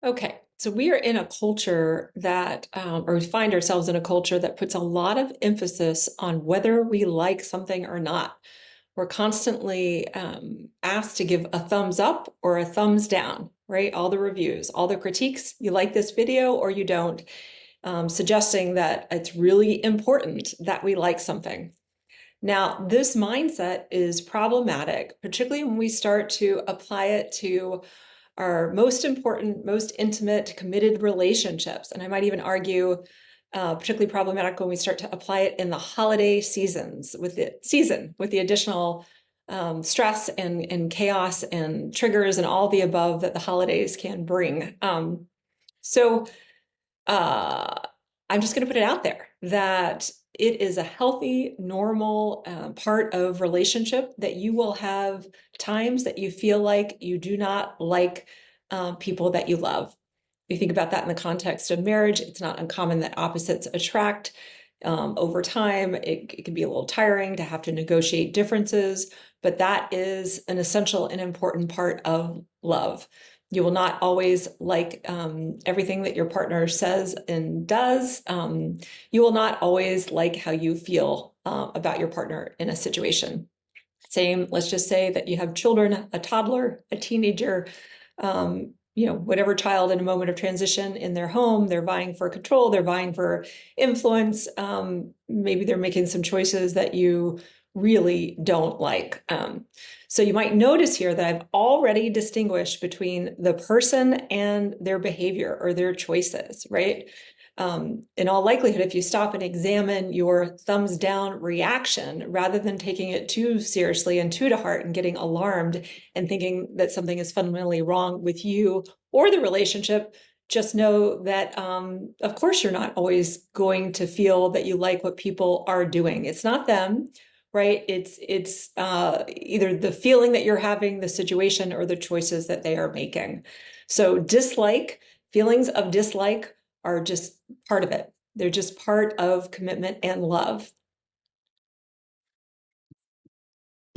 Okay, so we are in a culture that, or we find ourselves in a culture that puts a lot of emphasis on whether we like something or not. We're constantly asked to give a thumbs up or a thumbs down, right? All the reviews, all the critiques, you like this video or you don't, suggesting that it's really important that we like something. Now, this mindset is problematic, particularly when we start to apply it to our most important, most intimate, committed relationships. And I might even argue, particularly problematic when we start to apply it in the holiday seasons with the additional stress and chaos and triggers and all the above that the holidays can bring. So uh, I'm just going to put it out there that it is a healthy, normal part of relationship that you will have times that you feel like you do not like people that you love. If you think about that in the context of marriage, it's not uncommon that opposites attract. Over time, it can be a little tiring to have to negotiate differences, but that is an essential and important part of love. You will not always like everything that your partner says and does. You will not always like how you feel about your partner in a situation. Same, let's just say that you have children, a toddler, a teenager, whatever child in a moment of transition in their home, they're vying for control, they're vying for influence. Maybe they're making some choices that you really don't like. So you might notice here that I've already distinguished between the person and their behavior or their choices, right? In all likelihood, if you stop and examine your thumbs down reaction, rather than taking it too seriously and too to heart and getting alarmed and thinking that something is fundamentally wrong with you or the relationship, just know that, of course, you're not always going to feel that you like what people are doing. It's not them, right? It's either the feeling that you're having, the situation, or the choices that they are making. So feelings of dislike are just part of it. They're just part of commitment and love.